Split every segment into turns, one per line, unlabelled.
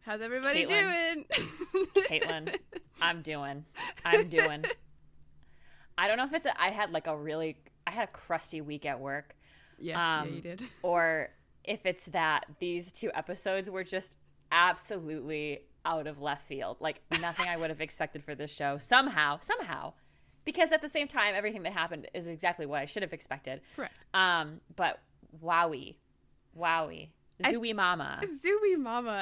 How's everybody doing?
Caitlin, I'm doing. I don't know if it's I had a crusty week at work.
Yeah, you did.
Or if it's that these 2 episodes were just absolutely out of left field. Like nothing I would have expected for this show. Somehow. Because at the same time, everything that happened is exactly what I should have expected.
Correct.
But wowie. Zooey mama.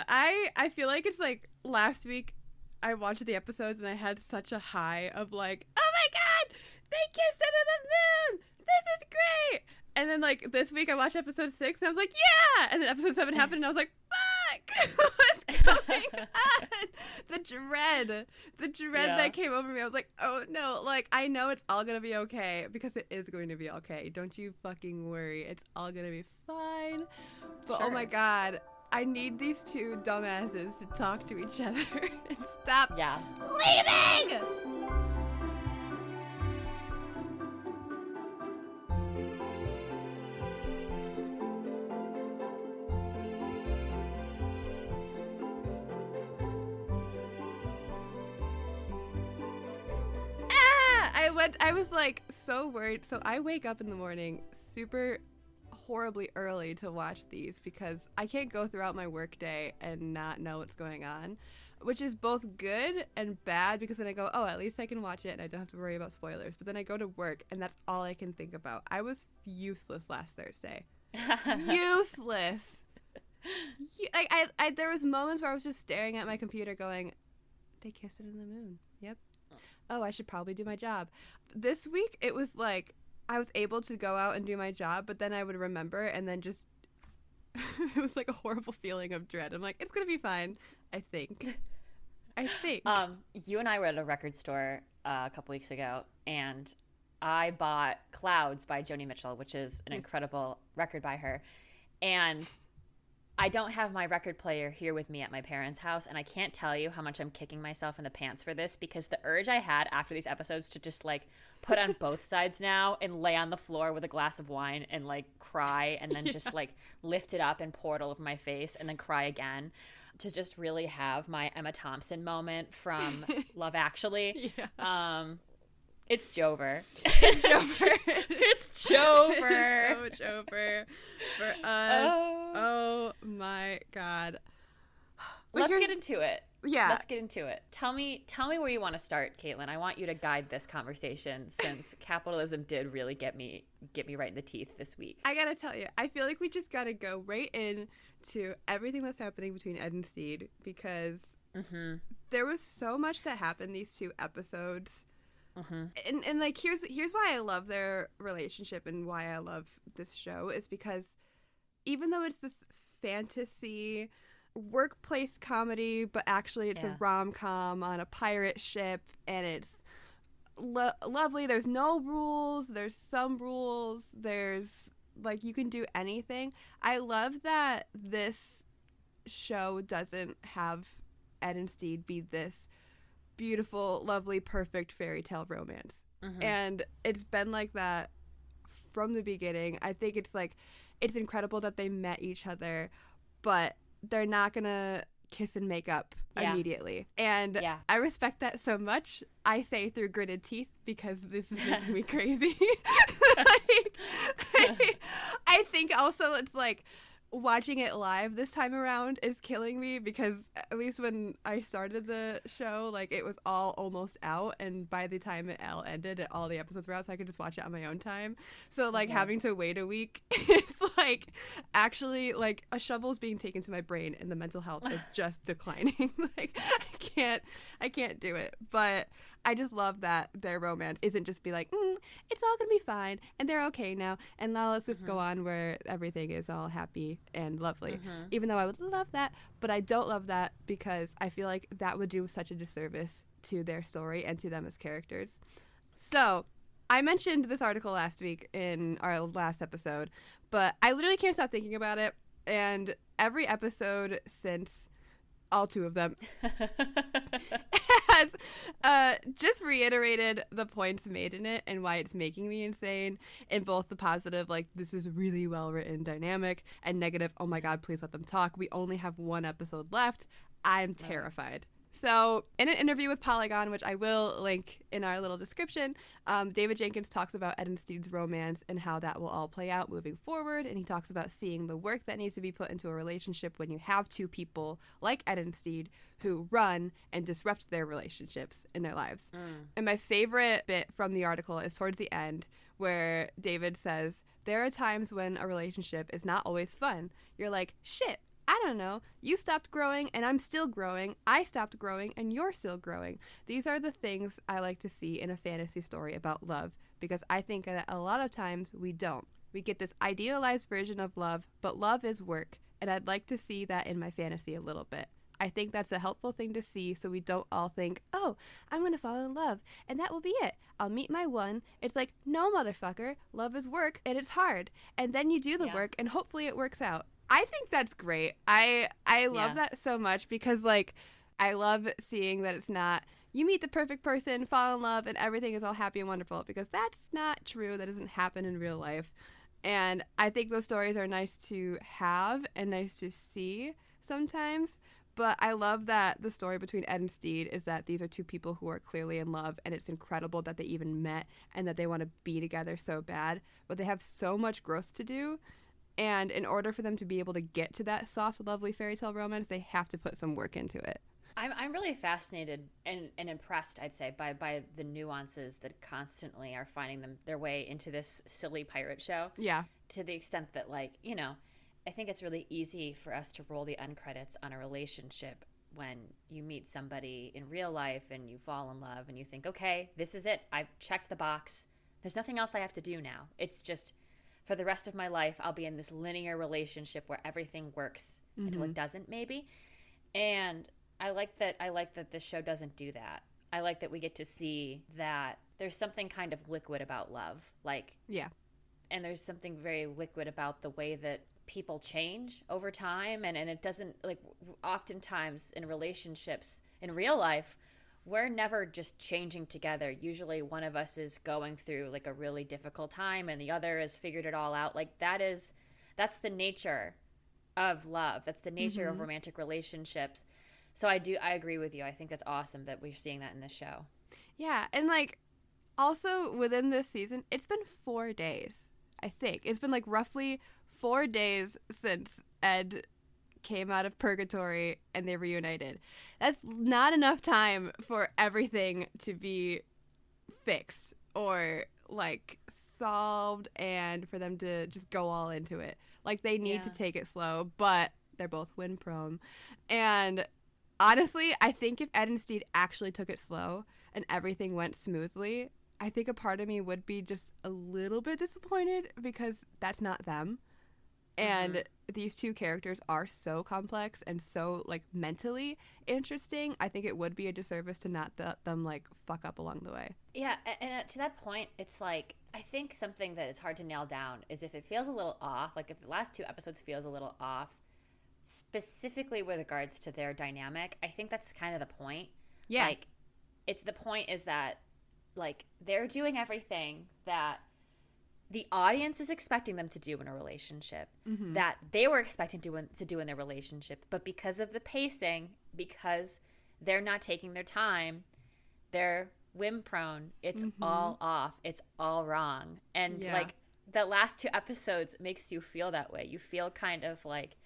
I feel like it's like last week I watched the episodes and I had such a high of like, oh my god, they kissed under the moon. This is great. And then like this week I watched episode 6 and I was like, yeah. And then episode 7 happened and I was like, fuck, what's going on? The dread that came over me. I was like, oh no, like I know it's all gonna be okay because it is going to be okay. Don't you fucking worry. It's all gonna be fine. But oh my god, I need these 2 dumbasses to talk to each other and stop leaving! I was like so worried. So I wake up in the morning super horribly early to watch these because I can't go throughout my work day and not know what's going on, which is both good and bad because then I go, oh, at least I can watch it and I don't have to worry about spoilers. But then I go to work and that's all I can think about. I was useless last Thursday. Useless. There was moments where I was just staring at my computer going, they kissed under the moon. Yep. Oh, I should probably do my job. This week, it was like I was able to go out and do my job, but then I would remember and then just it was like a horrible feeling of dread. I'm like, it's going to be fine, I think.
You and I were at a record store a couple weeks ago, and I bought Clouds by Joni Mitchell, which is an incredible record by her. And I don't have my record player here with me at my parents' house, and I can't tell you how much I'm kicking myself in the pants for this because the urge I had after these episodes to just like put on both sides now and lay on the floor with a glass of wine and like cry and then just like lift it up and pour it all over my face and then cry again to just really have my Emma Thompson moment from Love Actually. Yeah. It's Jover.
It's Jover.
It's Jover.
So much over for us. Oh my god.
Let's get into it.
Yeah.
Let's get into it. Tell me where you want to start, Caitlin. I want you to guide this conversation since capitalism did really get me right in the teeth this week.
I gotta tell you, I feel like we just gotta go right into everything that's happening between Ed and Steed because there was so much that happened these 2 episodes. And like here's why I love their relationship and why I love this show is because even though it's this fantasy workplace comedy, but actually it's a rom-com on a pirate ship and it's lovely. There's no rules. There's some rules. There's like you can do anything. I love that this show doesn't have Ed and Steed be this beautiful, lovely, perfect fairy tale romance. And it's been like that from the beginning. I think it's like it's incredible that they met each other, but they're not gonna kiss and make up immediately. And I respect that so much. I say through gritted teeth because this is making me crazy. I think also it's like watching it live this time around is killing me because at least when I started the show, like it was all almost out, and by the time it all ended, all the episodes were out, so I could just watch it on my own time. So like having to wait a week is like actually like a shovel's being taken to my brain, and the mental health is just declining. Like I can't do it. But I just love that their romance isn't just be like, it's all gonna be fine, and they're okay now, and now let's just go on where everything is all happy and lovely. Even though I would love that, but I don't love that because I feel like that would do such a disservice to their story and to them as characters. So I mentioned this article last week in our last episode, but I literally can't stop thinking about it, and every episode since, all 2 of them, has just reiterated the points made in it and why it's making me insane in both the positive, like this is really well written dynamic, and negative, oh my god, please let them talk. We only have 1 episode left. I'm terrified. So in an interview with Polygon, which I will link in our little description, David Jenkins talks about Ed and Steed's romance and how that will all play out moving forward. And he talks about seeing the work that needs to be put into a relationship when you have two people like Ed and Steed who run and disrupt their relationships in their lives. And my favorite bit from the article is towards the end where David says, there are times when a relationship is not always fun. You're like, shit. I don't know. You stopped growing and I'm still growing. I stopped growing and you're still growing. These are the things I like to see in a fantasy story about love because I think that a lot of times we don't. We get this idealized version of love, but love is work, and I'd like to see that in my fantasy a little bit. I think that's a helpful thing to see so we don't all think, oh, I'm going to fall in love and that will be it. I'll meet my one. It's like, no, motherfucker. Love is work and it's hard. And then you do the work and hopefully it works out. I think that's great. I love that so much because, like, I love seeing that it's not you meet the perfect person, fall in love, and everything is all happy and wonderful because that's not true. That doesn't happen in real life. And I think those stories are nice to have and nice to see sometimes. But I love that the story between Ed and Steed is that these are two people who are clearly in love, and it's incredible that they even met and that they want to be together so bad. But they have so much growth to do. And in order for them to be able to get to that soft, lovely fairy tale romance, they have to put some work into it.
I'm really fascinated and impressed, I'd say, by the nuances that constantly are finding their way into this silly pirate show.
Yeah.
To the extent that, like, you know, I think it's really easy for us to roll the end credits on a relationship when you meet somebody in real life and you fall in love and you think, okay, this is it. I've checked the box. There's nothing else I have to do now. It's just... for the rest of my life, I'll be in this linear relationship where everything works until it doesn't, maybe. And I like that this show doesn't do that. I like that we get to see that there's something kind of liquid about love. Like, yeah. And there's something very liquid about the way that people change over time. And it doesn't, like, oftentimes in relationships, in real life, we're never just changing together. Usually one of us is going through like a really difficult time and the other has figured it all out. Like that's the nature of love. That's the nature of romantic relationships. So I agree with you. I think that's awesome that we're seeing that in this show.
Yeah. And like also within this season, it's been 4 days, I think. It's been like roughly 4 days since Ed came out of purgatory and they reunited. That's not enough time for everything to be fixed or like solved and for them to just go all into it. Like they need to take it slow, but they're both win prone. And honestly, I think if Ed and Steed actually took it slow and everything went smoothly, I think a part of me would be just a little bit disappointed because that's not them. And these two characters are so complex and so, like, mentally interesting. I think it would be a disservice to not let them, like, fuck up along the way.
Yeah, and to that point, it's like, I think something that is hard to nail down is if it feels a little off, like if the last 2 episodes feels a little off, specifically with regards to their dynamic, I think that's kind of the point. Yeah. Like, it's the point is that, like, they're doing everything that the audience is expecting them to do in a relationship that they were expecting to do in their relationship. But because of the pacing, because they're not taking their time, they're whim prone. It's all off. It's all wrong. And like the last 2 episodes makes you feel that way. You feel kind of like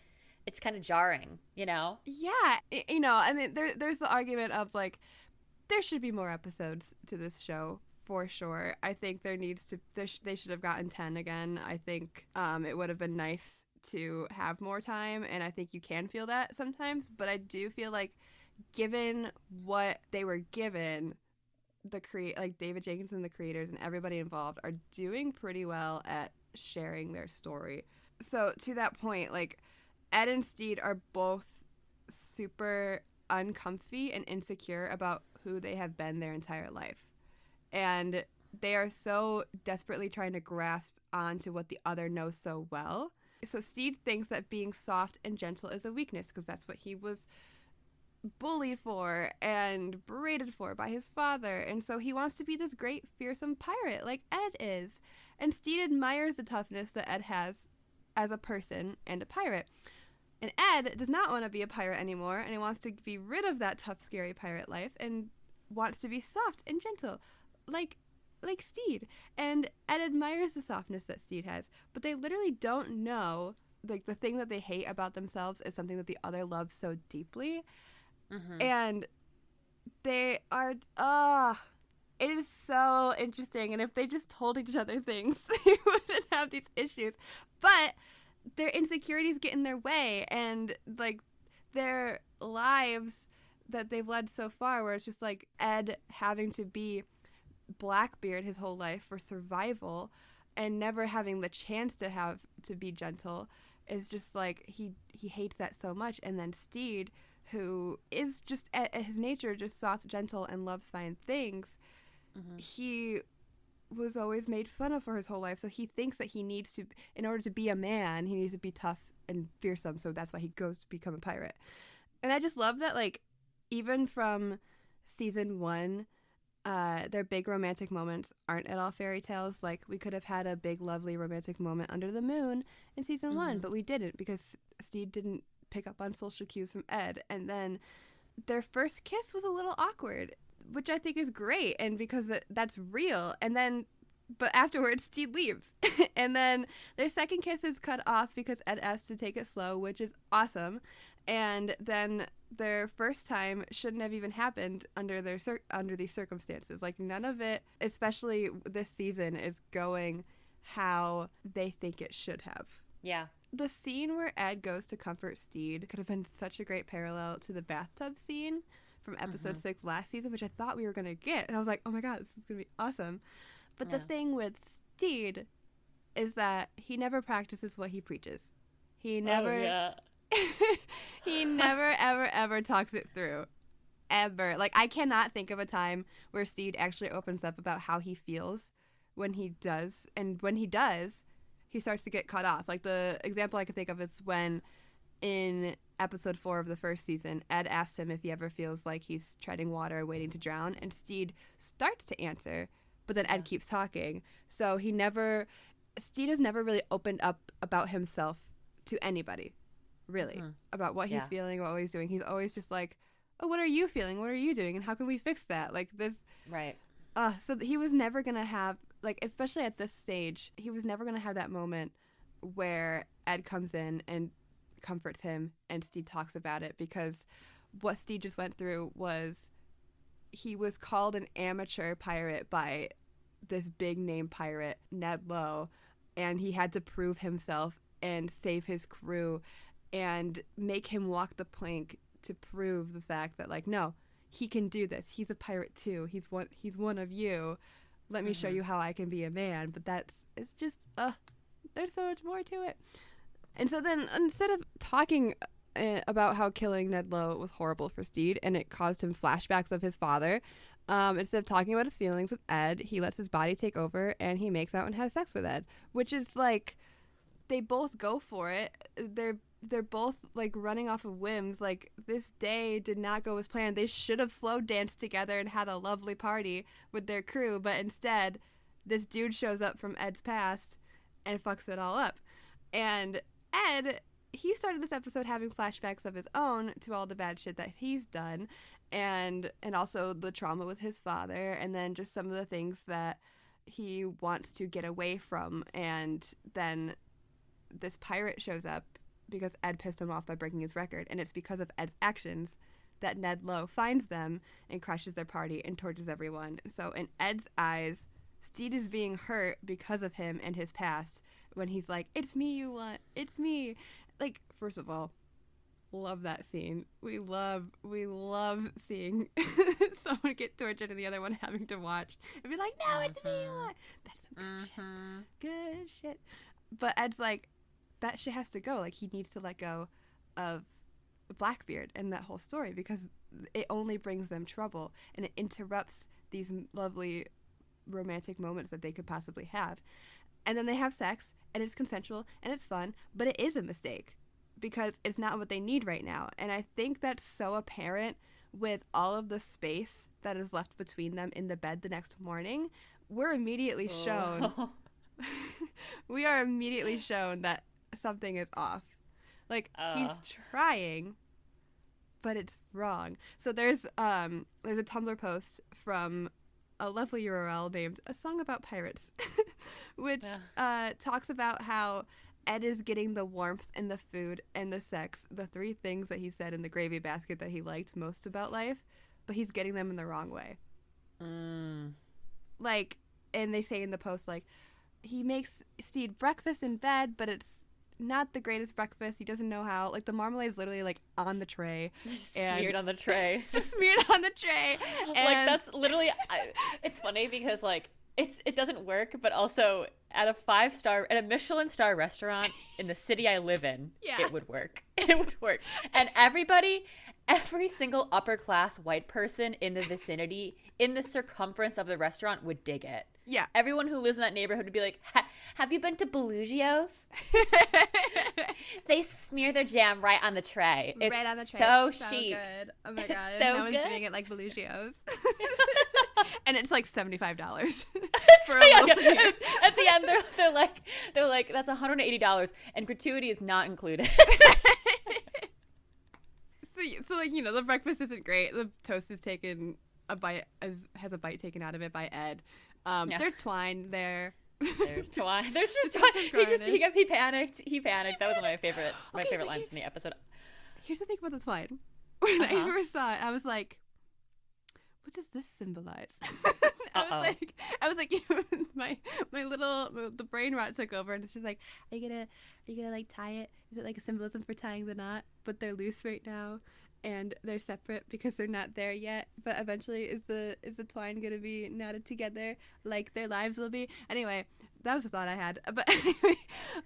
it's kind of jarring, you know?
Yeah. You know, and there's the argument of like, there should be more episodes to this show. For sure. I think they should have gotten 10 again. I think it would have been nice to have more time, and I think you can feel that sometimes, but I do feel like given what they were given, like David Jenkins and the creators and everybody involved are doing pretty well at sharing their story. So to that point, like Ed and Steed are both super uncomfy and insecure about who they have been their entire life. And they are so desperately trying to grasp onto what the other knows so well. So Steed thinks that being soft and gentle is a weakness because that's what he was bullied for and berated for by his father. And so he wants to be this great, fearsome pirate like Ed is. And Steed admires the toughness that Ed has as a person and a pirate. And Ed does not want to be a pirate anymore, and he wants to be rid of that tough, scary pirate life and wants to be soft and gentle, like Steed. And Ed admires the softness that Steed has, but they literally don't know, like, the thing that they hate about themselves is something that the other loves so deeply. Mm-hmm. And they are, it is so interesting. And if they just told each other things, they wouldn't have these issues. But their insecurities get in their way, and, like, their lives that they've led so far, where it's just, like, Ed having to be Blackbeard his whole life for survival and never having the chance to be gentle, is just, like, he hates that so much. And then Steed, who is just at his nature just soft, gentle, and loves fine things, mm-hmm. he was always made fun of for his whole life, so he thinks that he needs to, in order to be a man, he needs to be tough and fearsome, so that's why he goes to become a pirate. And I just love that, like, even from season 1, their big romantic moments aren't at all fairy tales. Like, we could have had a big, lovely romantic moment under the moon in season 1, but we didn't, because Steed didn't pick up on social cues from Ed. And then their first kiss was a little awkward, which I think is great, and because that's real. And then, but afterwards, Steed leaves. And then their second kiss is cut off because Ed asked to take it slow, which is awesome. And then their first time shouldn't have even happened under these circumstances. Like, none of it, especially this season, is going how they think it should have.
Yeah.
The scene where Ed goes to comfort Steed could have been such a great parallel to the bathtub scene from episode 6 last season, which I thought we were going to get. And I was like, oh my God, this is going to be awesome. But the thing with Steed is that he never practices what he preaches. He never... he never, ever, ever talks it through. Ever. Like, I cannot think of a time where Steed actually opens up about how he feels when he does. And when he does, he starts to get cut off. Like, the example I could think of is when in episode 4 of the first season, Ed asks him if he ever feels like he's treading water waiting to drown. And Steed starts to answer, but then Ed keeps talking. So Steed has never really opened up about himself to anybody. Really, about what he's feeling, what he's doing. He's always just like, oh, what are you feeling? What are you doing? And how can we fix that? Like, this.
Right.
So he was never going to have, like, especially at this stage, he was never going to have that moment where Ed comes in and comforts him and Steed talks about it, because what Steed just went through was he was called an amateur pirate by this big name pirate, Ned Lowe, and he had to prove himself and save his crew and make him walk the plank to prove the fact that, like, no, he can do this. He's a pirate too. He's one of you. Let me show you how I can be a man. But it's just, there's so much more to it. And so then, instead of talking about how killing Ned Lowe was horrible for Steed and it caused him flashbacks of his father, instead of talking about his feelings with Ed, he lets his body take over and he makes out and has sex with Ed, which is like, they both go for it. They're both, like, running off of whims. Like, this day did not go as planned. They should have slow danced together and had a lovely party with their crew, but instead, this dude shows up from Ed's past and fucks it all up. And Ed, he started this episode having flashbacks of his own to all the bad shit that he's done, and also the trauma with his father, and then just some of the things that he wants to get away from. And then this pirate shows up because Ed pissed him off by breaking his record, and it's because of Ed's actions that Ned Lowe finds them and crashes their party and tortures everyone. So in Ed's eyes, Steed is being hurt because of him and his past, when he's like, it's me you want, it's me. Like, first of all, love that scene. We love seeing someone get tortured and the other one having to watch and be like, no, it's me you want. That's some good shit. Good shit. But Ed's like, that shit has to go. Like, he needs to let go of Blackbeard and that whole story, because it only brings them trouble and it interrupts these lovely romantic moments that they could possibly have. And then they have sex and it's consensual and it's fun, but it is a mistake because it's not what they need right now. And I think that's so apparent with all of the space that is left between them in the bed the next morning. We're immediately shown we are immediately shown that something is off. Like, he's trying, but it's wrong. So there's a Tumblr post from a lovely URL named asongaboutpirates, which talks about how Ed is getting the warmth and the food and the sex, the 3 things that he said in the gravy basket that he liked most about life, but he's getting them in the wrong way. Like, and they say in the post, like, he makes Steed breakfast in bed, but it's not the greatest breakfast. He doesn't know how. Like, the marmalade is literally, like, on the tray.
Just smeared on the tray.
Just smeared on the tray. And
like, that's literally... it's funny because, like, it doesn't work, but also at a Michelin star restaurant in the city I live in, it would work. It would work. And every single upper class white person in the vicinity, in the circumference of the restaurant, would dig it.
Yeah.
Everyone who lives in that neighborhood would be like, have you been to Bellugio's? They smear their jam right on the tray. It's right on the tray. So chic.
Good. Oh my god.
So
no one's doing it like Bellugio's. And it's like $75 for a little smear.
At the end, they're like, that's $180, and gratuity is not included.
So like, you know, the breakfast isn't great. The toast is taken has a bite taken out of it by Ed. There's twine there.
There's twine. There's just twine. He panicked. That was one of my favorite lines from the episode.
Here's the thing about the twine. When I first saw it, I was like, what does this symbolize? I was like, the brain rot took over, and it's just like, are you gonna like tie it? Is it like a symbolism for tying the knot? But they're loose right now, and they're separate because they're not there yet. But eventually, is the twine gonna be knotted together like their lives will be? Anyway, that was a thought I had. But anyway,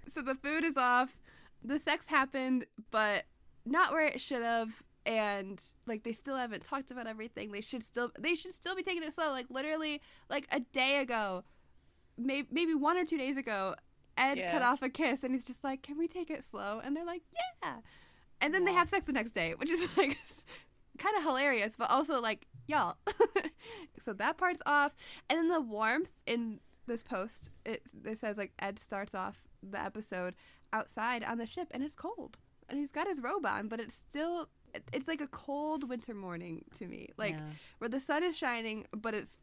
so the food is off, the sex happened, but not where it should have. And like, they still haven't talked about everything. They should still be taking it slow. Like, literally, like a day ago, maybe 1 or 2 days ago, Ed cut off a kiss, and he's just like, "Can we take it slow?" And they're like, "Yeah." And then they have sex the next day, which is like kind of hilarious, but also like, y'all. So that part's off. And then the warmth in this post, it says like Ed starts off the episode outside on the ship, and it's cold, and he's got his robe on, but it's like a cold winter morning to me, like where the sun is shining, but it's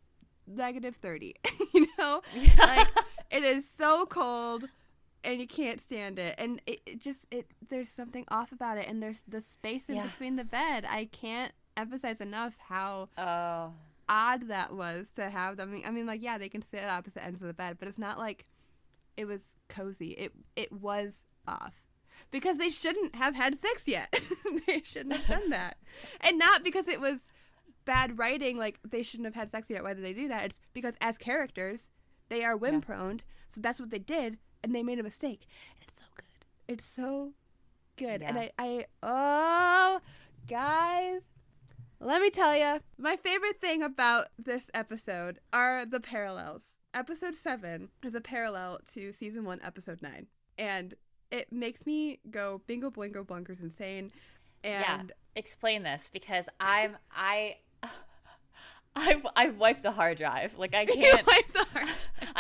-30, you know? Like, it is so cold and you can't stand it. And there's something off about it. And there's the space in between the bed. I can't emphasize enough how odd that was to have them. I mean, like, yeah, they can sit at opposite ends of the bed, but it's not like it was cozy. It was off. Because they shouldn't have had sex yet. They shouldn't have done that. And not because it was bad writing, like they shouldn't have had sex yet. Why did they do that? It's because as characters, they are whim-prone. So that's what they did, and they made a mistake. And it's so good. It's so good. Yeah. And guys, let me tell you, my favorite thing about this episode are the parallels. Episode 7 is a parallel to Season 1, Episode 9. And it makes me go bingo boingo bonkers insane. And
explain this, because I've wiped the hard drive. Like, I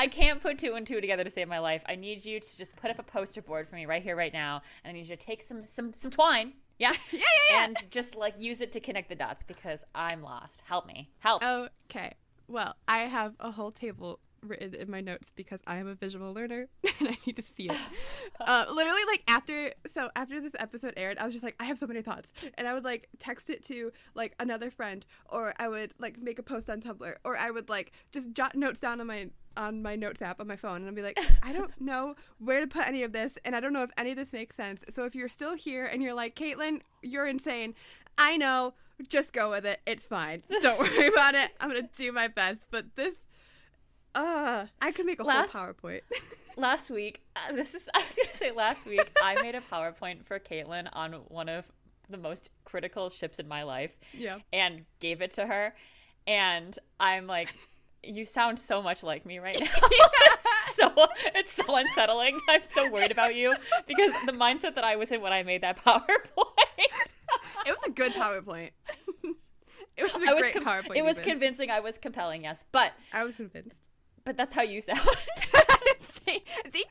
can't put 2 and 2 together to save my life. I need you to just put up a poster board for me right here, right now, and I need you to take some twine, and just like use it to connect the dots, because I'm lost. Help me. Help.
Okay. Well, I have a whole table written in my notes because I am a visual learner and I need to see it. Literally, like, after this episode aired, I was just like, I have so many thoughts, and I would like text it to like another friend, or I would like make a post on Tumblr, or I would like just jot notes down on my notes app on my phone, and I'd be like, I don't know where to put any of this, and I don't know if any of this makes sense. So if you're still here and you're like, Caitlin, you're insane, I know, just go with it. It's fine. Don't worry about it. I'm gonna do my best. But this, I could make a whole PowerPoint.
Last week, I made a PowerPoint for Caitlin on one of the most critical ships in my life. Yeah. And gave it to her, and I'm like, you sound so much like me right now. It's so unsettling. I'm so worried about you, because the mindset that I was in when I made that PowerPoint.
It was a good PowerPoint. It was a great PowerPoint.
It was convincing. I was compelling, yes. But
I was convinced.
But that's how you sound.
Thank you.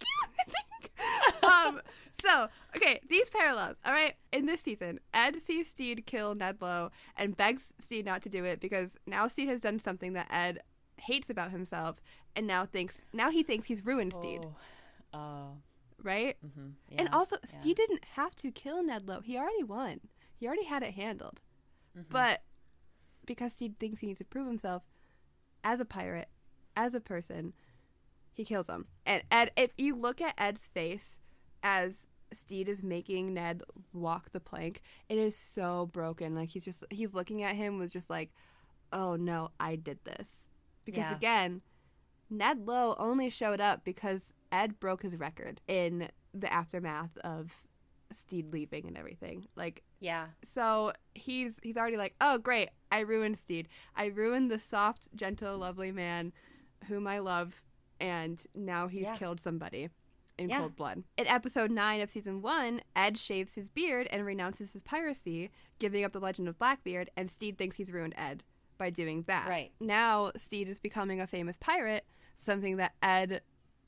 So, okay, these parallels, all right? In this season, Ed sees Steed kill Ned Lowe and begs Steed not to do it because now Steed has done something that Ed hates about himself and now he thinks he's ruined Steed.
Oh.
Right?
Mm-hmm. Yeah,
and also, Steed didn't have to kill Ned Lowe. He already won. He already had it handled. Mm-hmm. But because Steed thinks he needs to prove himself as a pirate, as a person, he kills him. And Ed, if you look at Ed's face as Steed is making Ned walk the plank, it is so broken. Like, he's looking at him with just like, oh no, I did this. Because again, Ned Lowe only showed up because Ed broke his record in the aftermath of Steed leaving and everything. Like, yeah. So he's already like, oh great, I ruined Steed. I ruined the soft, gentle, lovely man whom I love, and now he's killed somebody in cold blood. In episode 9 of season 1, Ed shaves his beard and renounces his piracy, giving up the legend of Blackbeard, and Steed thinks he's ruined Ed by doing that. Right. Now Steed is becoming a famous pirate, something that Ed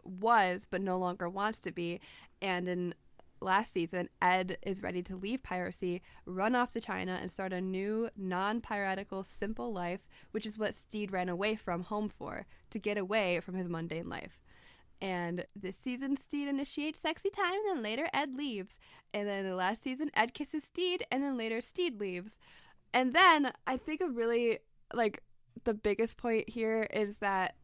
was but no longer wants to be. And in last season, Ed is ready to leave piracy, run off to China, and start a new, non-piratical, simple life, which is what Steed ran away from home for, to get away from his mundane life. And this season, Steed initiates sexy time, and then later Ed leaves. And then in the last season, Ed kisses Steed, and then later Steed leaves. And then I think a really, like, the biggest point here is that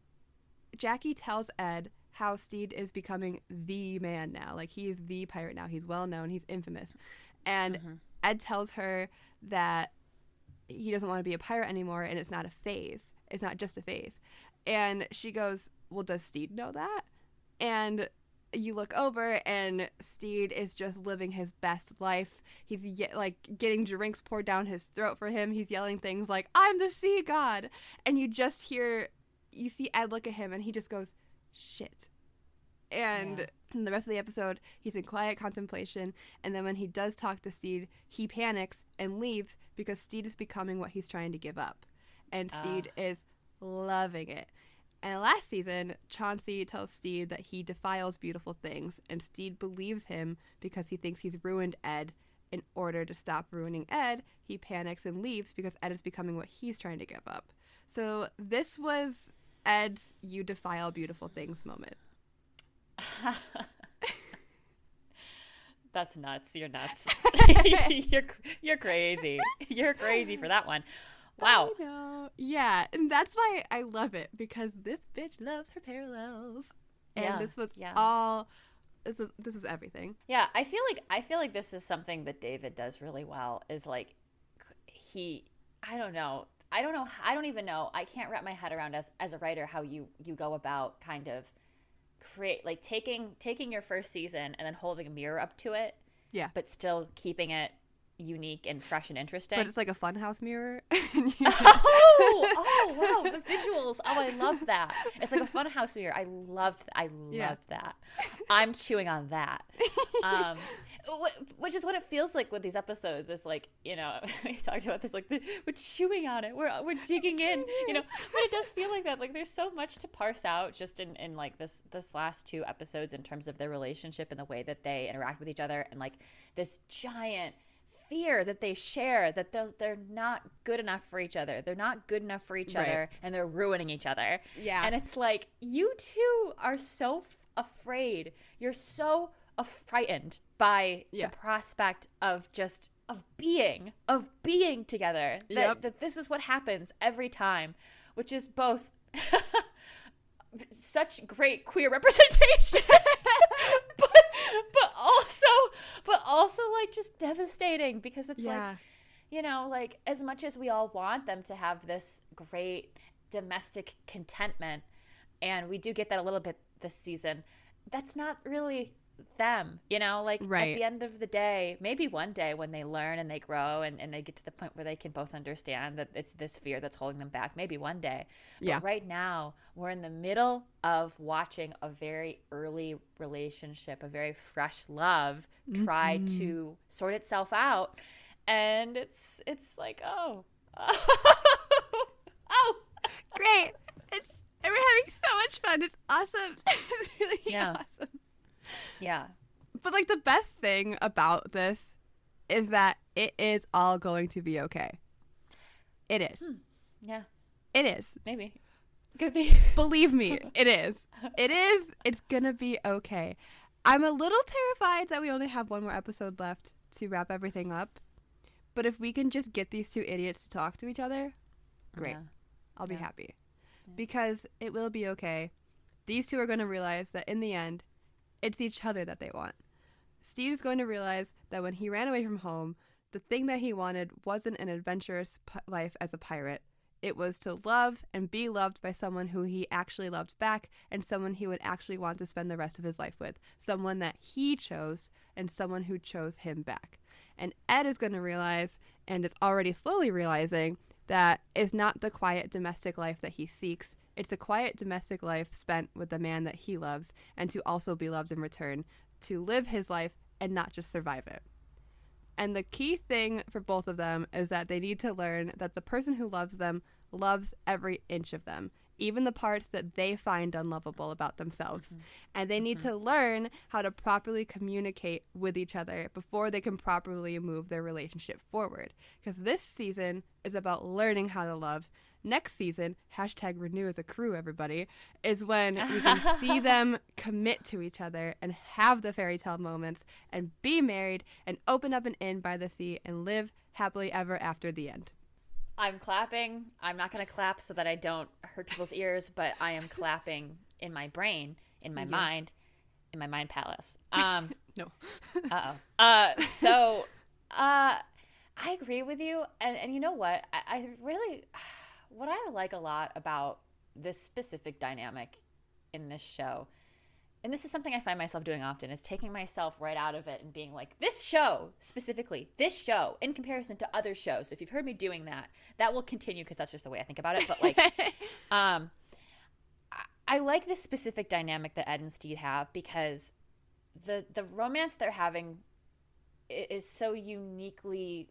Jackie tells Ed how Steed is becoming the man now. Like, he is the pirate now. He's well known. He's infamous. And Ed tells her that he doesn't want to be a pirate anymore, and it's not a phase. It's not just a phase. And she goes, well, does Steed know that? And you look over, and Steed is just living his best life. He's getting drinks poured down his throat for him. He's yelling things like, I'm the sea god. And you see Ed look at him, and he just goes, shit. And in the rest of the episode, he's in quiet contemplation. And then when he does talk to Steed, he panics and leaves because Steed is becoming what he's trying to give up. And Steed is loving it. And last season, Chauncey tells Steed that he defiles beautiful things, and Steed believes him because he thinks he's ruined Ed. In order to stop ruining Ed, he panics and leaves because Ed is becoming what he's trying to give up. So this was Ed's "you defile beautiful things" moment.
That's nuts. You're nuts. You're crazy. You're crazy for that one. Wow.
I know. Yeah, and that's why I love it, because this bitch loves her parallels. And this was this was everything.
Yeah, I feel like this is something that David does really well, is like I don't even know. I can't wrap my head around as a writer how you go about kind of create, like, taking your first season and then holding a mirror up to it. Yeah. But still keeping it unique and fresh and interesting.
But it's like a funhouse mirror.
oh wow, the visuals. Oh, I love that. It's like a funhouse mirror. I love that. I'm chewing on that. Which is what it feels like with these episodes. It's like, we talked about this, like, we're chewing on it. We're digging in, but it does feel like that. Like, there's so much to parse out just in like this last 2 episodes in terms of their relationship and the way that they interact with each other, and like this giant fear that they share, that they're not good enough for each other. They're not good enough for each other, and they're ruining each other. Yeah. And it's like, you two are so afraid. You're so frightened by the prospect of being together. That this is what happens every time, which is both such great queer representation, but also like just devastating, because it's like, like, as much as we all want them to have this great domestic contentment, and we do get that a little bit this season, that's not really them, like, at the end of the day, maybe one day when they learn and they grow and they get to the point where they can both understand that it's this fear that's holding them back, maybe one day. But right now, we're in the middle of watching a very early relationship, a very fresh love try to sort itself out, and it's like, oh
great, and we're having so much fun. It's awesome. It's really awesome.
Yeah.
But like the best thing about this is that it is all going to be okay. It is.
Yeah.
It is.
Maybe. Could be.
Believe me, it is. It is. It's gonna be okay. I'm a little terrified that we only have one more episode left to wrap everything up. But if we can just get these two idiots to talk to each other, great. Yeah. I'll be happy. Yeah. Because it will be okay. These two are going to realize that in the end, it's each other that they want. Steve is going to realize that when he ran away from home, the thing that he wanted wasn't an adventurous life as a pirate. It was to love and be loved by someone who he actually loved back and someone he would actually want to spend the rest of his life with. Someone that he chose and someone who chose him back. And Ed is going to realize, and is already slowly realizing, that it's not the quiet domestic life that he seeks. It's a quiet domestic life spent with the man that he loves and to also be loved in return, to live his life and not just survive it. And the key thing for both of them is that they need to learn that the person who loves them loves every inch of them, even the parts that they find unlovable about themselves. And they need to learn how to properly communicate with each other before they can properly move their relationship forward. Because this season is about learning how to love. Next season, #renew as a crew, everybody, is when we can see them commit to each other and have the fairy tale moments and be married and open up an inn by the sea and live happily ever after the end.
I'm clapping. I'm not going to clap so that I don't hurt people's ears, but I am clapping in my brain, in my mind, in my mind palace.
No.
So I agree with you. And you know what? I really... What I like a lot about this specific dynamic in this show, and this is something I find myself doing often, is taking myself right out of it and being like, this show, specifically, this show, in comparison to other shows. So if you've heard me doing that, that will continue because that's just the way I think about it. But like, I like this specific dynamic that Ed and Steed have because the romance they're having is so uniquely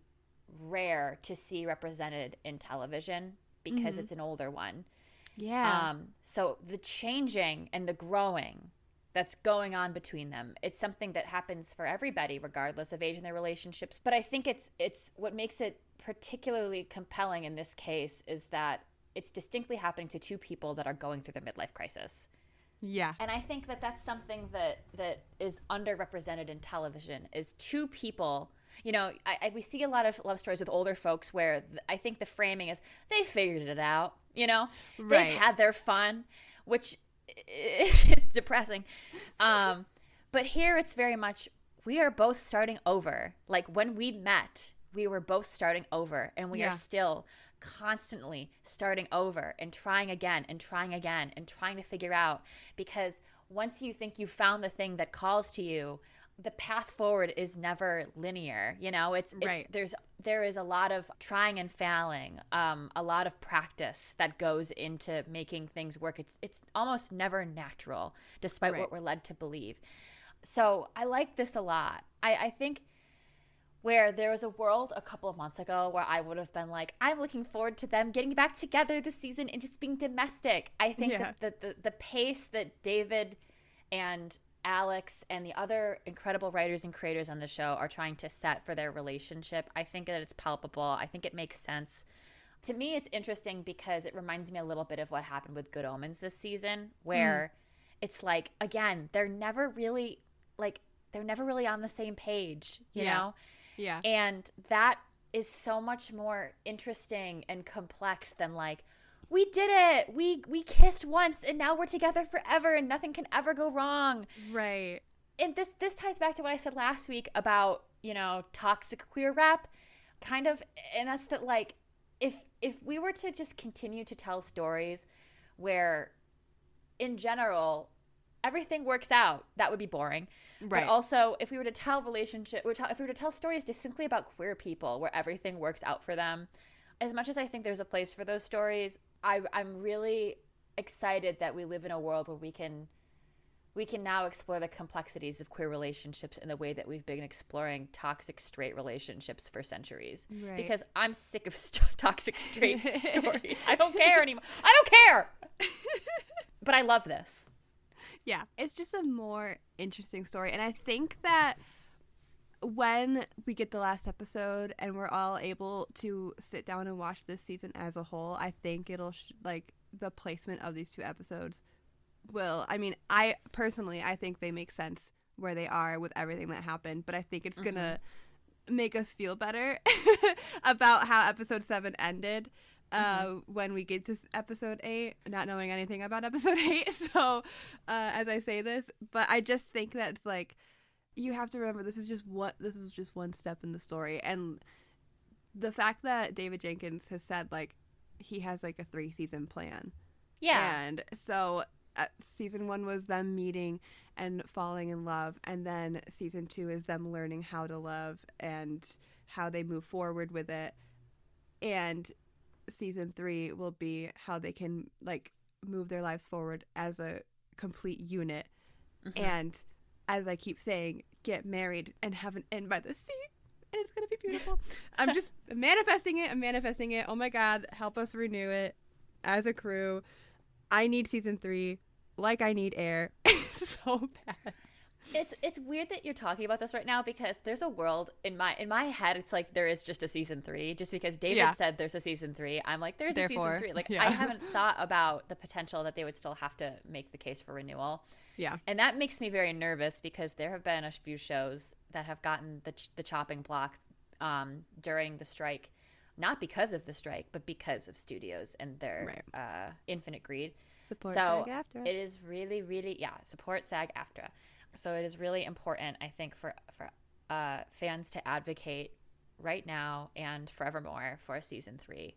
rare to see represented in television. Because it's an older one.
Yeah.
So the changing and the growing that's going on between them, it's something that happens for everybody, regardless of age in their relationships. But I think it's what makes it particularly compelling in this case is that it's distinctly happening to two people that are going through their midlife crisis.
Yeah.
And I think that that's something that is underrepresented in television is two people. You know, we see a lot of love stories with older folks where I think the framing is they figured it out, you know?
Right.
They've had their fun, which is depressing. But here it's very much we are both starting over. Like when we met, we were both starting over and we are still constantly starting over and trying again and trying again and trying to figure out because once you think you've found the thing that calls to you, the path forward is never linear. You know, it's
right.
There is a lot of trying and failing, a lot of practice that goes into making things work. It's almost never natural, despite what we're led to believe. So I like this a lot. I think where there was a world a couple of months ago where I would have been like, I'm looking forward to them getting back together this season and just being domestic. I think that the pace that David and Alex and the other incredible writers and creators on the show are trying to set for their relationship, I think that it's palpable. I think it makes sense. To me, it's interesting because it reminds me a little bit of what happened with Good Omens this season, where it's like, again, they're never really on the same page, you know?
Yeah.
And that is so much more interesting and complex than like, we did it. We kissed once and now we're together forever and nothing can ever go wrong.
Right.
And this ties back to what I said last week about, you know, toxic queer rap kind of, and that's that like if we were to just continue to tell stories where in general everything works out, that would be boring. Right. But also, if we were to tell if we were to tell stories distinctly about queer people where everything works out for them, as much as I think there's a place for those stories, I'm really excited that we live in a world where we can now explore the complexities of queer relationships in the way that we've been exploring toxic straight relationships for centuries. Right. Because I'm sick of toxic straight stories. I don't care anymore. I don't care. But I love this.
Yeah, it's just a more interesting story. And I think that when we get the last episode and we're all able to sit down and watch this season as a whole, I think it'll like the placement of these 2 episodes will, I mean, I think they make sense where they are with everything that happened, but I think it's gonna make us feel better about how episode 7 ended when we get to episode 8, not knowing anything about episode 8. So as I say this, but I just think that it's like, you have to remember this is just one step in the story. And the fact that David Jenkins has said like he has like a 3-season plan. Yeah. And so season 1 was them meeting and falling in love, and then season 2 is them learning how to love and how they move forward with it, and season 3 will be how they can like move their lives forward as a complete unit. And as I keep saying, get married and have an end by the sea, and it's gonna be beautiful. I'm just manifesting it. Oh my God, help us renew it as a crew. I need season 3 like I need air. So bad.
It's weird that you're talking about this right now, because there's a world in my head, it's like there is just a season 3, just because David said there's a season 3. I'm like, there's a season 3. Like, I haven't thought about the potential that they would still have to make the case for renewal.
Yeah.
And that makes me very nervous, because there have been a few shows that have gotten the chopping block during the strike, not because of the strike, but because of studios and their infinite greed.
Support SAG-AFTRA.
It is really, really, support SAG-AFTRA. So it is really important, I think, for fans to advocate right now and forevermore for a season 3.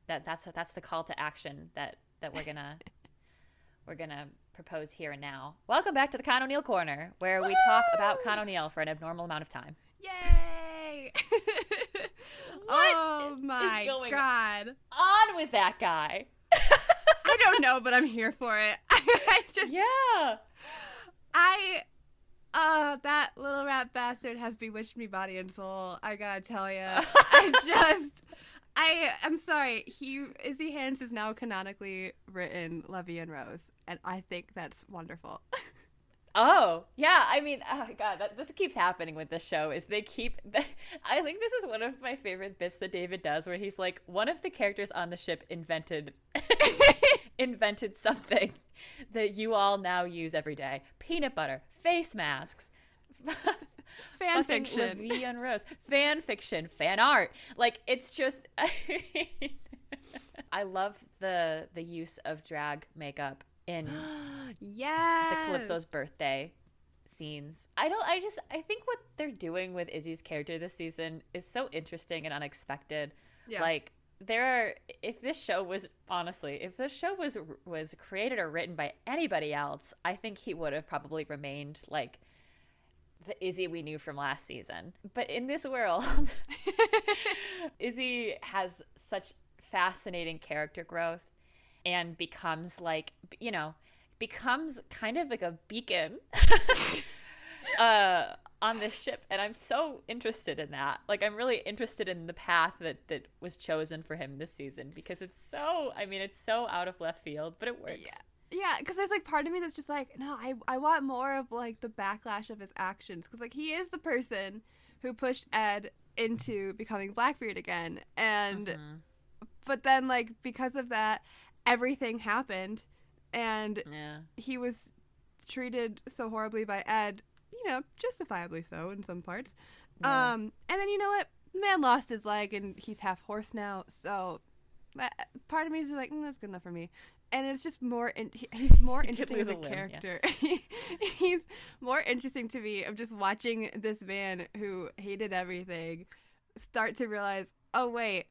That's the call to action that we're gonna propose here and now. Welcome back to the Con O'Neill Corner, where we talk about Con O'Neill for an abnormal amount of time.
Yay! Oh my God!
On with that guy.
I don't know, but I'm here for it. That little rat bastard has bewitched me body and soul. I gotta tell you, I'm sorry. Izzy Hans is now canonically written Levy and Rose, and I think that's wonderful.
Oh, yeah. I mean, oh God, this keeps happening with this show. I think this is one of my favorite bits that David does, where he's like, one of the characters on the ship invented something that you all now use every day. Peanut butter, face masks,
fan fiction,
Levy and Rose, fan fiction, fan art. Like, it's just, I love the use of drag makeup in the Calypso's birthday scenes. I think what they're doing with Izzy's character this season is so interesting and unexpected. Yeah. Like, if this show was created or written by anybody else, I think he would have probably remained like the Izzy we knew from last season. But in this world, Izzy has such fascinating character growth and becomes kind of like a beacon on this ship, and I'm so interested in that. Like, I'm really interested in the path that was chosen for him this season, because it's so out of left field, but it works.
Yeah, because there's like part of me that's just like, no, I want more of like the backlash of his actions, because like he is the person who pushed Ed into becoming Blackbeard again, and but then like because of that, everything happened, and he was treated so horribly by Ed, justifiably so in some parts. Yeah. And then you know what? Man lost his leg and he's half horse now, so part of me is like, that's good enough for me. And it's just he's more interesting as a character. Yeah. He's more interesting to me of just watching this man who hated everything start to realize, oh wait,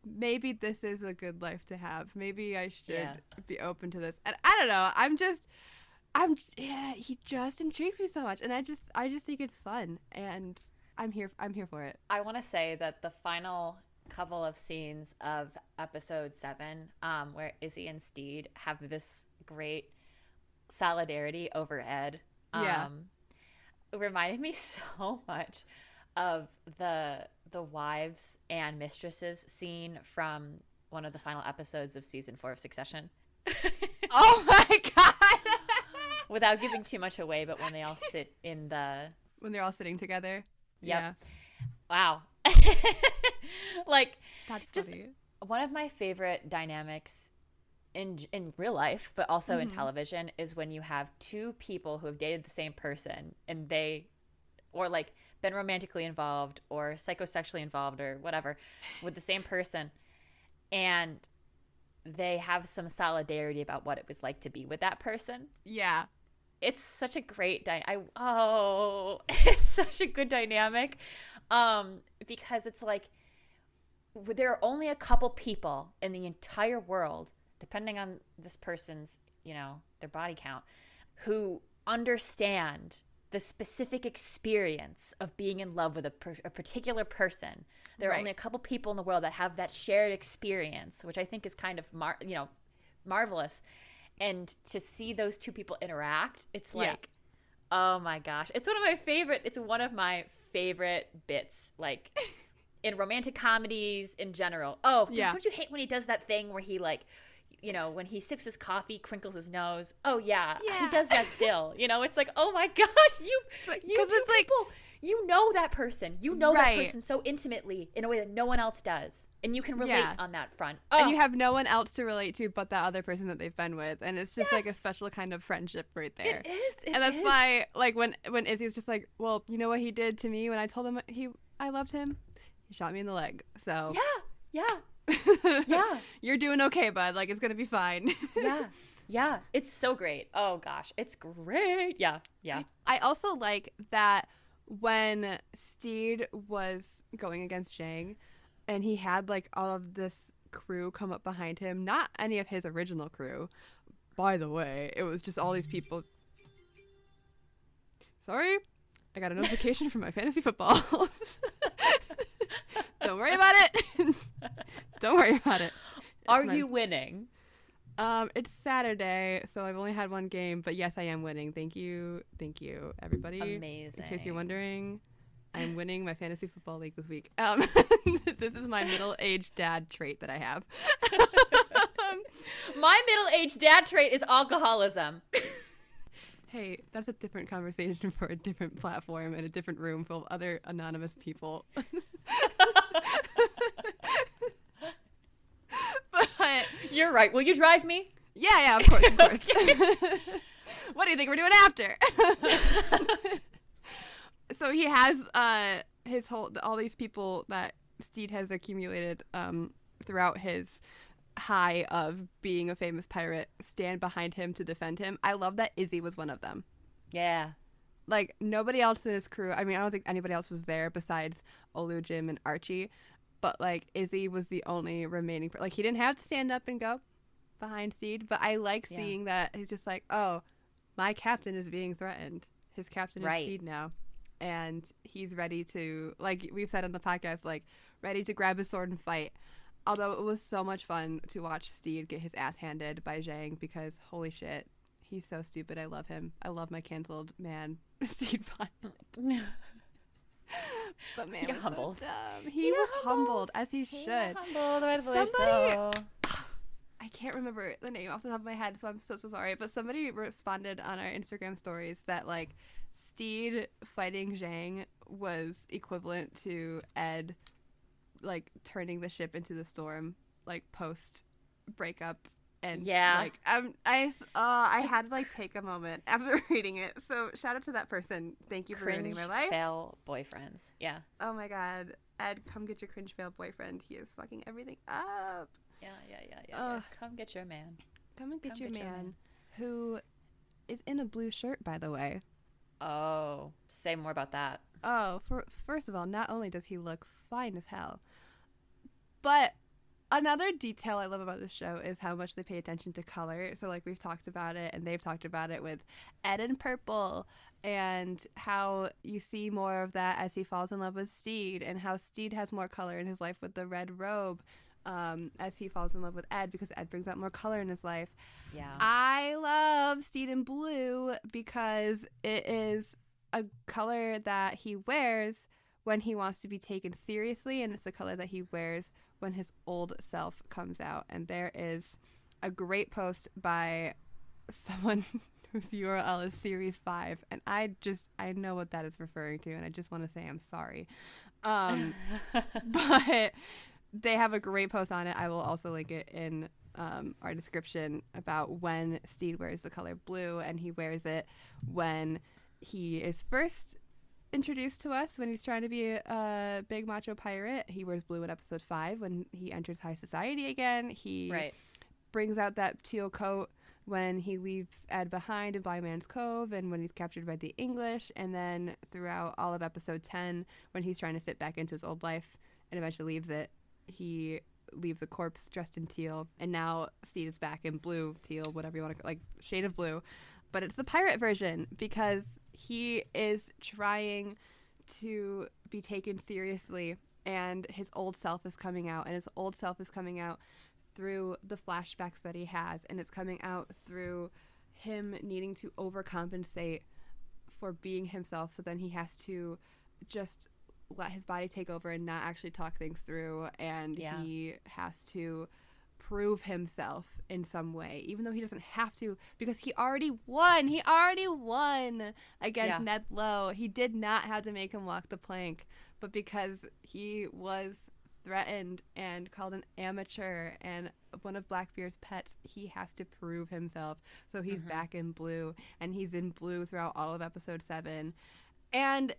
maybe this is a good life to have. Maybe I should be open to this. And I don't know. He just intrigues me so much, and I just think it's fun, and I'm here for it.
I want to say that the final couple of scenes of episode 7, where Izzy and Steed have this great solidarity over Ed, reminded me so much of the wives and mistresses scene from one of the final episodes of season 4 of Succession.
Oh my God!
Without giving too much away, but when they all sit in the...
When they're all sitting together.
Yep.
Yeah.
Wow. Like,
that's
just
funny.
One of my favorite dynamics in real life, but also in television, is when you have two people who have dated the same person and they, or like been romantically involved or psychosexually involved or whatever with the same person, and they have some solidarity about what it was like to be with that person.
Yeah.
It's such a great it's such a good dynamic, because it's like there are only a couple people in the entire world, depending on this person's, their body count, who understand the specific experience of being in love with a particular person. There are only a couple people in the world that have that shared experience, which I think is kind of marvelous. And to see those two people interact, it's like, oh my gosh, it's one of my favorite bits, like in romantic comedies in general. Oh, don't you hate when he does that thing where he like, when he sips his coffee, crinkles his nose? Oh yeah. He does that still. It's like, oh my gosh, you two people, you know that person. You know that person so intimately in a way that no one else does. And you can relate on that front. Oh.
And you have no one else to relate to but that other person that they've been with. And it's just like a special kind of friendship right there.
It is.
And that's why, like, when Izzy's just like, well, you know what he did to me when I told him I loved him? He shot me in the leg. So yeah. You're doing okay, bud. Like, it's going to be fine.
Yeah. It's so great. Oh gosh, it's great. Yeah.
I also like that when Steed was going against Zhang and he had like all of this crew come up behind him, not any of his original crew, by the way, it was just all these people. Sorry, I got a notification from my fantasy football. Don't worry about it. Don't worry about it.
Are you winning?
It's Saturday, so I've only had one game, but yes, I am winning. Thank you, everybody.
Amazing.
In case you're wondering, I'm winning my fantasy football league this week. This is my middle-aged dad trait that I have.
My middle-aged dad trait is alcoholism.
Hey, that's a different conversation for a different platform and a different room full of other anonymous people. But
you're right. Will you drive me?
Yeah, of course. Okay. What do you think we're doing after? So he has all these people that Steed has accumulated throughout his high of being a famous pirate stand behind him to defend him. I love that Izzy was one of them.
Yeah.
Like, nobody else in his crew, I mean, I don't think anybody else was there besides Olu, Jim, and Archie. But, like, Izzy was the only remaining... Like, he didn't have to stand up and go behind Steed. But I like seeing that he's just like, oh, my captain is being threatened. His captain is Steed now. And he's ready to, like we've said on the podcast, like, ready to grab his sword and fight. Although it was so much fun to watch Steed get his ass handed by Zhang because, holy shit, he's so stupid. I love him. I love my canceled man, Steed Violent. But man, was humbled. So dumb. He was humbled, as he should. I can't remember the name off the top of my head, so I'm so sorry. But somebody responded on our Instagram stories that, like, Steed fighting Zhang was equivalent to Ed, like, turning the ship into the storm, like, post breakup. And like, I had to, like, take a moment after reading it. So shout out to that person. Thank you for ruining my life.
Fail boyfriends. Yeah.
Oh my God, Ed, come get your cringe fail boyfriend. He is fucking everything up.
Yeah. Come get your man.
Come and get your man, who is in a blue shirt, by the way.
Oh, say more about that.
Oh, first of all, not only does he look fine as hell, but another detail I love about this show is how much they pay attention to color. So, like, we've talked about it, and they've talked about it with Ed in purple, and how you see more of that as he falls in love with Steed, and how Steed has more color in his life with the red robe as he falls in love with Ed, because Ed brings out more color in his life.
Yeah.
I love Steed in blue because it is a color that he wears when he wants to be taken seriously, and it's the color that he wears when his old self comes out. And there is a great post by someone whose URL is seriesfive, and I know what that is referring to, and I just want to say I'm sorry. But they have a great post on it. I will also link it in our description about when Steed wears the color blue, and he wears it when he is first introduced to us, when he's trying to be a big macho pirate. He wears blue in episode 5 when he enters high society again. He brings out that teal coat when he leaves Ed behind in Blind Man's Cove and when he's captured by the English, and then throughout all of episode 10 when he's trying to fit back into his old life and eventually leaves it. He leaves a corpse dressed in teal, and now Steed is back in blue, teal, whatever you want to call, like shade of blue, but it's the pirate version because he is trying to be taken seriously, and his old self is coming out, and his old self is coming out through the flashbacks that he has, and it's coming out through him needing to overcompensate for being himself, so then he has to just let his body take over and not actually talk things through, and he has to prove himself in some way, even though he doesn't have to, because he already won against Ned Lowe. He did not have to make him walk the plank, but because he was threatened and called an amateur and one of Blackbeard's pets, he has to prove himself. So he's back in blue, and he's in blue throughout all of episode 7, and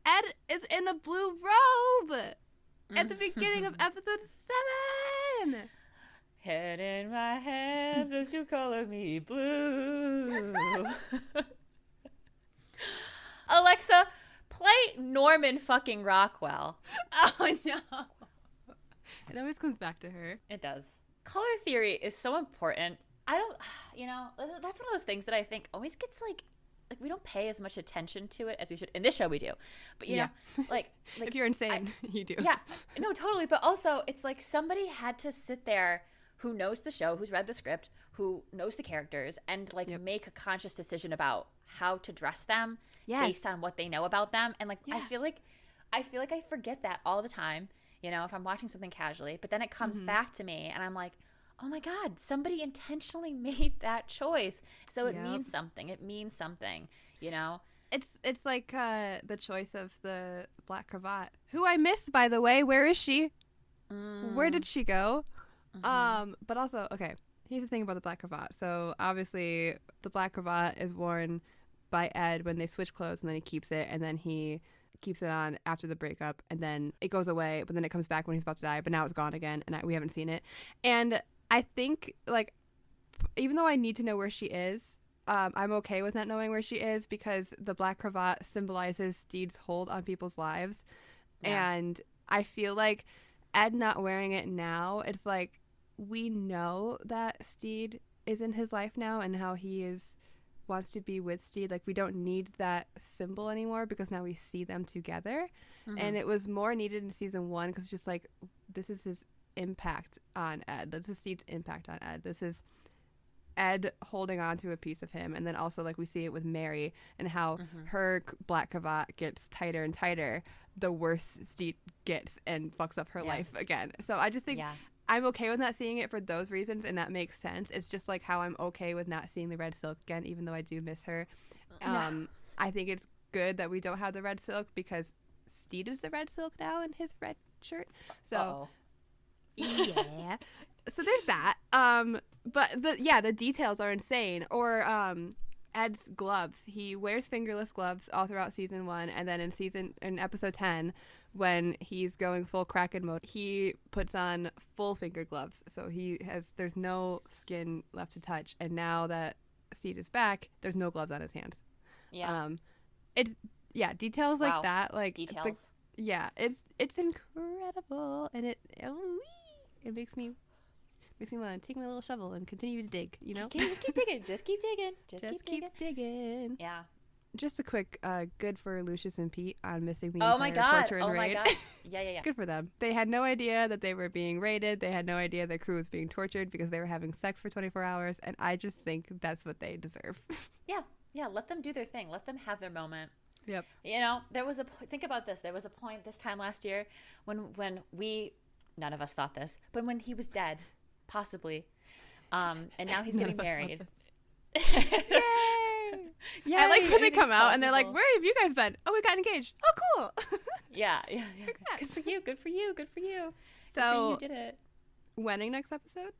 Ed is in a blue robe at the beginning of episode 7.
Head in my hands as you color me blue. Alexa, play Norman fucking Rockwell.
Oh no. It always comes back to her.
It does. Color theory is so important. That's one of those things that I think always gets like we don't pay as much attention to it as we should. In this show we do. But you know, like
if you're insane, you do.
Yeah. No, totally. But also it's like somebody had to sit there who knows the show, who's read the script, who knows the characters, and like make a conscious decision about how to dress them based on what they know about them. And like I feel like I forget that all the time, you know, if I'm watching something casually, but then it comes back to me and I'm like, oh my God, somebody intentionally made that choice. So it means something. It means something, you know?
It's like the choice of the black cravat, who I miss, by the way. Where is she? Where did she go? But also, okay, here's the thing about the black cravat. So obviously the black cravat is worn by Ed when they switch clothes, and then he keeps it, and then he keeps it on after the breakup, and then it goes away, but then it comes back when he's about to die, but now it's gone again, and we haven't seen it. And I think, like, even though I need to know where she is, I'm okay with not knowing where she is, because the black cravat symbolizes Steed's hold on people's lives. And I feel like Ed not wearing it now, it's like, we know that Steed is in his life now and how he wants to be with Steed. Like, we don't need that symbol anymore because now we see them together. And it was more needed in season 1 because just like, this is his impact on Ed. This is Steed's impact on Ed. This is Ed holding on to a piece of him. And then also, like, we see it with Mary and how her black cravat gets tighter and tighter the worse Steed gets and fucks up her life again. So I just think I'm okay with not seeing it for those reasons, and that makes sense. It's just like how I'm okay with not seeing the red silk again, even though I do miss her. I think it's good that we don't have the red silk because Steed is the red silk now in his red shirt. So yeah. So there's that. But the details are insane. Or Ed's gloves. He wears fingerless gloves all throughout season 1, and then in episode 10, when he's going full Kraken mode, he puts on full finger gloves. So there's no skin left to touch. And now that Steed is back, there's no gloves on his hands. Yeah. Details like that. Like details. It's incredible, and it makes me want to take my little shovel and continue to dig, you know?
Just keep digging. Just keep digging.
Just keep digging.
Yeah.
Just a quick good for Lucius and Pete on missing the entire torture and raid.
Oh my God. Yeah.
Good for them. They had no idea that they were being raided. They had no idea their crew was being tortured because they were having sex for 24 hours. And I just think that's what they deserve.
Yeah. Let them do their thing. Let them have their moment.
Yep.
You know, think about this. There was a point this time last year when none of us thought this, but when he was dead, possibly. And now he's getting married.
Yay!
Yeah,
I like when they come out and they're like, where have you guys been? Oh, we got engaged. Oh, cool.
Yeah. Good for you. Good for you. Good for you.
So
you did it.
Wedding next episode?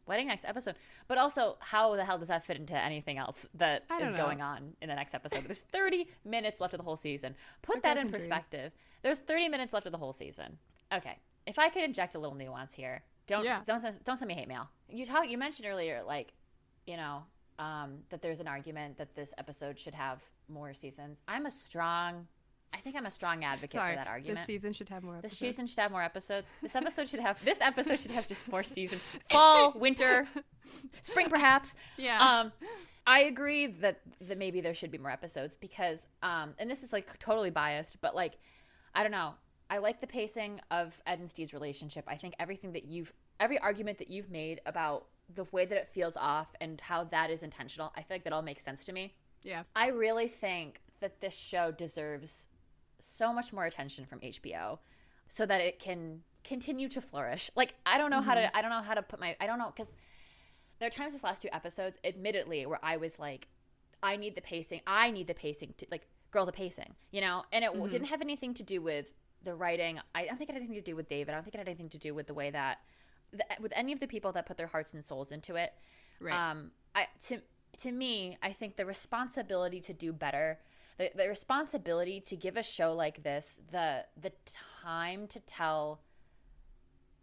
Wedding next episode. But also, how the hell does that fit into anything else that is going on in the next episode? There's 30 minutes left of the whole season. Put that in perspective. There's 30 minutes left of the whole season. Okay. If I could inject a little nuance here, don't send me hate mail. You mentioned earlier, like, you know, that there's an argument that this episode should have more seasons. I think I'm a strong advocate for that argument.
This season should have more episodes.
This season should have more episodes. This episode should have just more seasons. Fall, winter, spring, perhaps.
Yeah.
I agree that maybe there should be more episodes because, and this is like totally biased, but like, I don't know. I like the pacing of Ed and Steed's relationship. I think every argument that you've made about the way that it feels off and how that is intentional, I feel like that all makes sense to me.
Yeah.
I really think that this show deserves so much more attention from HBO so that it can continue to flourish. Like, I don't know how to put because there are times this last 2 episodes, admittedly, where I was like, I need the pacing to, like, girl, the pacing, you know? And it didn't have anything to do with the writing. I don't think it had anything to do with David. I don't think it had anything to do with the way that, with any of the people that put their hearts and souls into it.
Right.
To me, I think the responsibility to do better, the responsibility to give a show like this the time to tell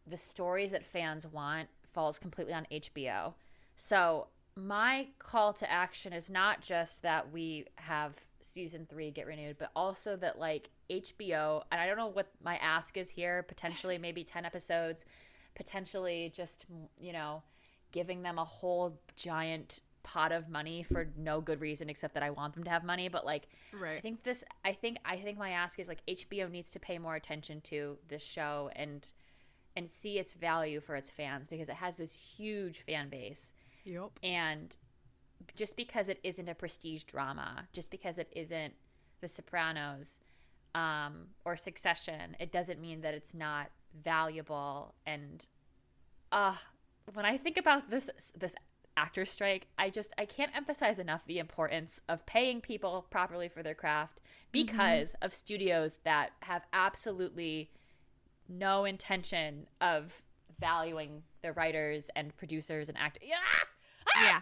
the stories that fans want falls completely on HBO. So my call to action is not just that we have season 3 get renewed, but also that, like, HBO, and I don't know what my ask is here, potentially maybe 10 episodes, potentially just, you know, giving them a whole giant pot of money for no good reason except that I want them to have money. But, like,
right.
I think my ask is, like, HBO needs to pay more attention to this show and see its value for its fans, because it has this huge fan base.
Yep.
And just because it isn't a prestige drama, just because it isn't The Sopranos or Succession, it doesn't mean that it's not valuable. And when I think about this actor strike, I can't emphasize enough the importance of paying people properly for their craft, because of studios that have absolutely no intention of valuing their writers and producers and actors.
Yeah.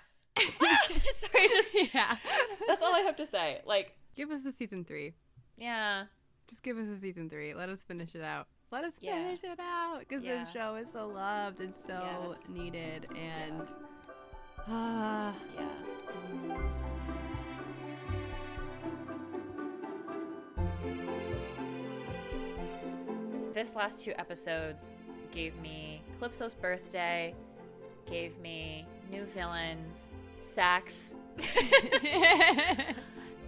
Sorry,
yeah.
That's all I have to say. Like,
give us a season 3.
Yeah.
Just give us a season 3. Let us finish it out. Finish it out, because this show is so loved and so needed, and
This last 2 episodes gave me Calypso's birthday, gave me new villains, Sax,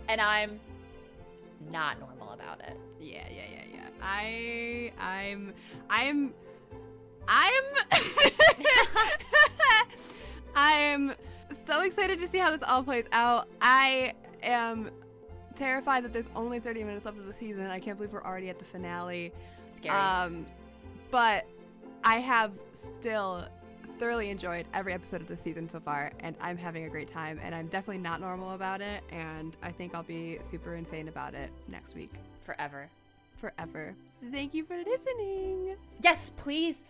and I'm not normal about it.
Yeah. I'm I'm so excited to see how this all plays out. I am terrified that there's only 30 minutes left of the season. I can't believe we're already at the finale.
Scary.
But I have still thoroughly enjoyed every episode of this season so far, and I'm having a great time, and I'm definitely not normal about it, and I think I'll be super insane about it next week.
Forever.
Thank you for listening.
Yes, please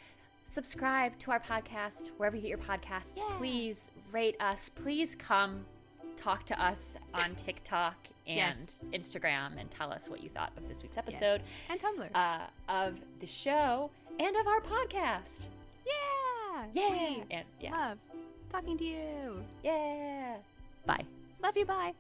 subscribe to our podcast wherever you get your podcasts. Yeah. Please rate us. Please come talk to us on TikTok and Instagram and tell us what you thought of this week's episode.
And Tumblr.
Of the show and of our podcast.
Yeah.
And
love talking to you.
Yeah. Bye.
Love you. Bye.